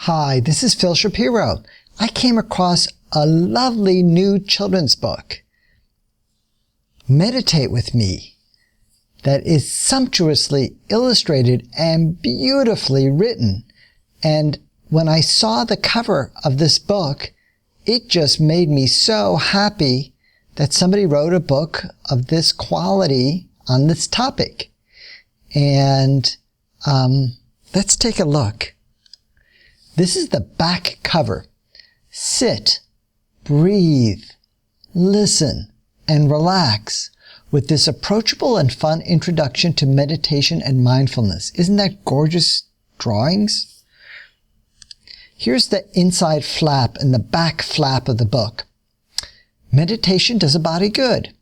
Hi, this is Phil Shapiro. I came across a lovely new children's book, Meditate With Me, that is sumptuously illustrated and beautifully written. And when I saw the cover of this book, it just made me so happy that somebody wrote a book of this quality on this topic. And let's take a look. This is the back cover. Sit, breathe, listen, and relax with this approachable and fun introduction to meditation and mindfulness. Isn't that gorgeous drawings? Here's the inside flap and the back flap of the book. Meditation does a body good.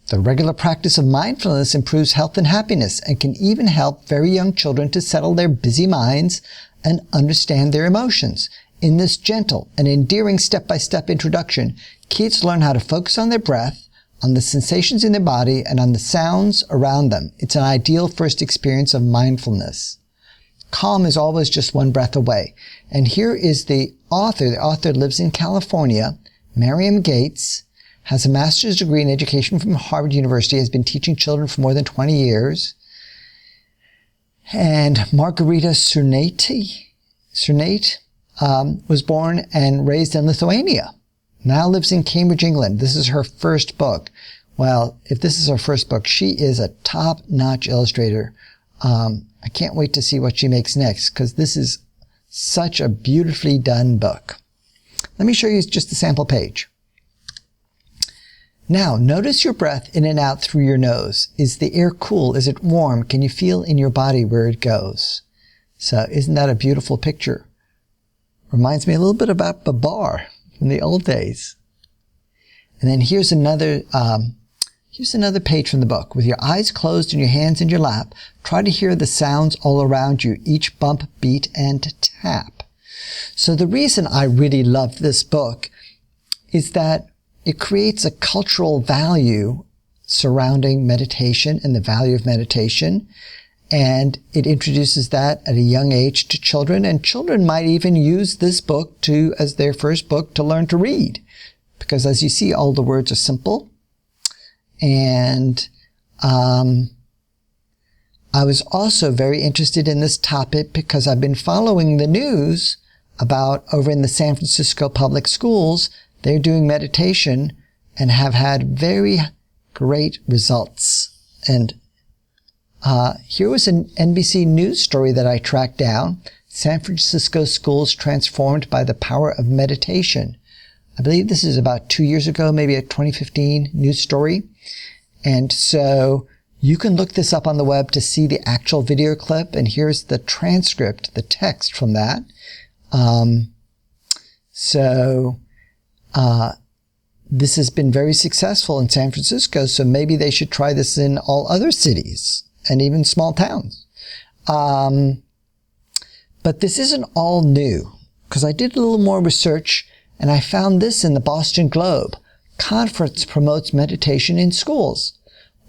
The regular practice of mindfulness improves health and happiness and can even help very young children to settle their busy minds and understand their emotions. In this gentle and endearing step-by-step introduction, kids learn how to focus on their breath, on the sensations in their body, and on the sounds around them. It's an ideal first experience of mindfulness. Calm is always just one breath away. And here is the author. The author lives in California. Miriam Gates has a master's degree in education from Harvard University, has been teaching children for more than 20 years. And Margarita Cernate was born and raised in Lithuania. Now lives in Cambridge, England. This is her first book. Well, if this is her first book, she is a top-notch illustrator. I can't wait to see what she makes next, because this is such a beautifully done book. Let me show you just a sample page. Now, notice your breath in and out through your nose. Is the air cool? Is it warm? Can you feel in your body where it goes? So, isn't that a beautiful picture? Reminds me a little bit about Babar from the old days. And then here's another page from the book. With your eyes closed and your hands in your lap, try to hear the sounds all around you, each bump, beat, and tap. So the reason I really love this book is that it creates a cultural value surrounding meditation and the value of meditation. And it introduces that at a young age to children. And children might even use this book as their first book to learn to read. Because as you see, all the words are simple. And I was also very interested in this topic because I've been following the news about over in the San Francisco public schools, they're doing meditation and have had very great results. And here was an NBC News story that I tracked down. San Francisco schools transformed by the power of meditation. I believe this is about 2 years ago, maybe a 2015 news story. And so you can look this up on the web to see the actual video clip. And here's the transcript, the text from that. This has been very successful in San Francisco, so maybe they should try this in all other cities and even small towns. But this isn't all new, because I did a little more research and I found this in the Boston Globe. Conference promotes meditation in schools.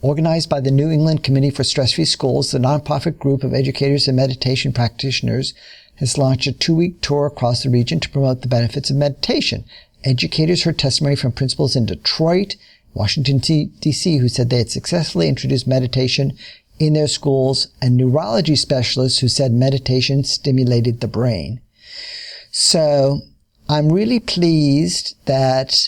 Organized by the New England Committee for Stress-Free Schools, the nonprofit group of educators and meditation practitioners has launched a 2-week tour across the region to promote the benefits of meditation. Educators heard testimony from principals in Detroit, Washington, D.C., who said they had successfully introduced meditation in their schools, and neurology specialists who said meditation stimulated the brain. So I'm really pleased that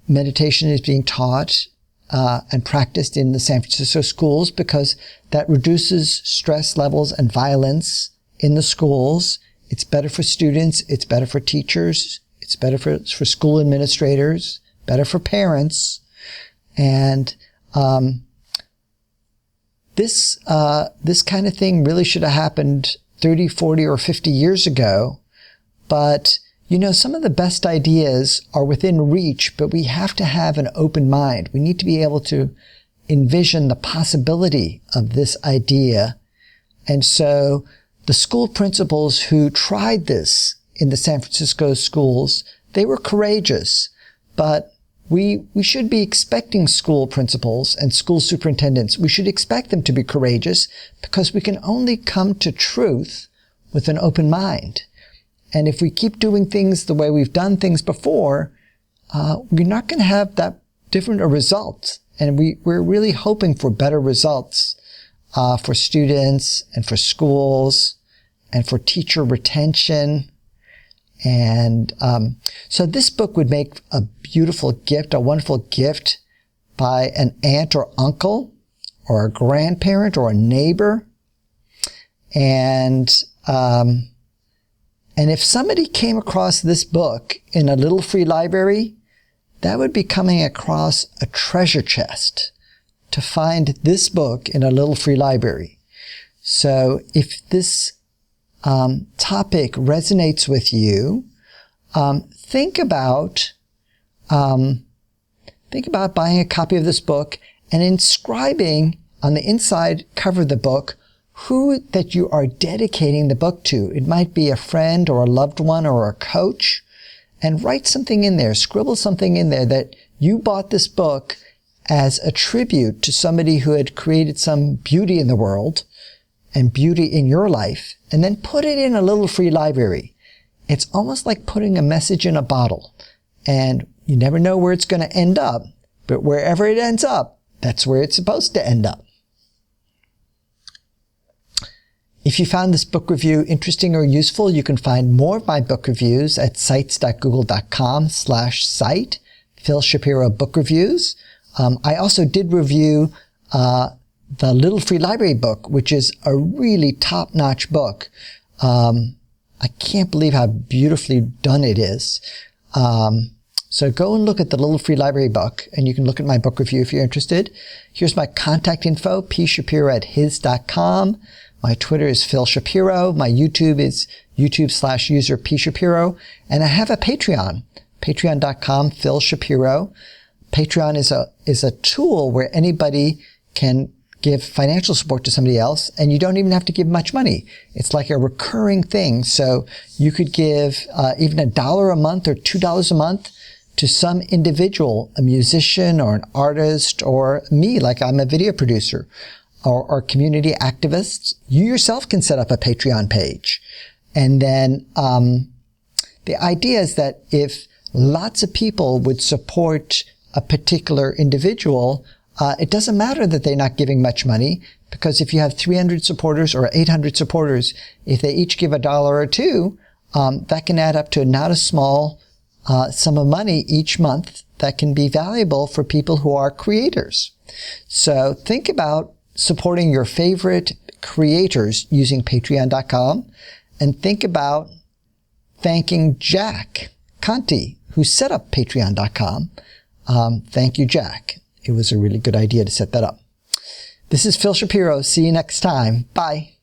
meditation is being taught and practiced in the San Francisco schools, because that reduces stress levels and violence in the schools. It's better for students. It's better for teachers. It's better for school administrators, better for parents. And this kind of thing really should have happened 30, 40, or 50 years ago. But, you know, some of the best ideas are within reach, but we have to have an open mind. We need to be able to envision the possibility of this idea. And so the school principals who tried this in the San Francisco schools, they were courageous. But we should be expecting school principals and school superintendents. We should expect them to be courageous, because we can only come to truth with an open mind. And if we keep doing things the way we've done things before, we're not going to have that different a result. And we're really hoping for better results for students and for schools and for teacher retention. And so this book would make a beautiful gift, a wonderful gift by an aunt or uncle or a grandparent or a neighbor. And if somebody came across this book in a little free library, that would be coming across a treasure chest to find this book in a little free library. So if this topic resonates with you, think about buying a copy of this book and inscribing on the inside cover of the book who that you are dedicating the book to. It might be a friend or a loved one or a coach. And write something in there, scribble something in there that you bought this book as a tribute to somebody who had created some beauty in the world and beauty in your life, and then put it in a little free library. It's almost like putting a message in a bottle, and you never know where it's going to end up, but wherever it ends up, that's where it's supposed to end up. If you found this book review interesting or useful, you can find more of my book reviews at sites.google.com/site, Phil Shapiro Book Reviews. I also did review the Little Free Library book, which is a really top-notch book. I can't believe how beautifully done it is. So go and look at the Little Free Library book, and you can look at my book review if you're interested. Here's my contact info, pshapiro@his.com. My Twitter is Phil Shapiro. My YouTube is YouTube/user P Shapiro. And I have a Patreon, patreon.com Phil Shapiro. Patreon is a tool where anybody can give financial support to somebody else, and you don't even have to give much money. It's like a recurring thing. So you could give even $1 a month or $2 a month to some individual, a musician or an artist or me, like I'm a video producer. Or community activists. You yourself can set up a Patreon page. And then the idea is that if lots of people would support a particular individual, it doesn't matter that they're not giving much money, because if you have 300 supporters or 800 supporters, if they each give $1 or $2, that can add up to not a small sum of money each month that can be valuable for people who are creators. So think about supporting your favorite creators using patreon.com, and think about thanking Jack Conti, who set up patreon.com. Thank you, Jack. It was a really good idea to set that up. This is Phil Shapiro. See you next time. Bye.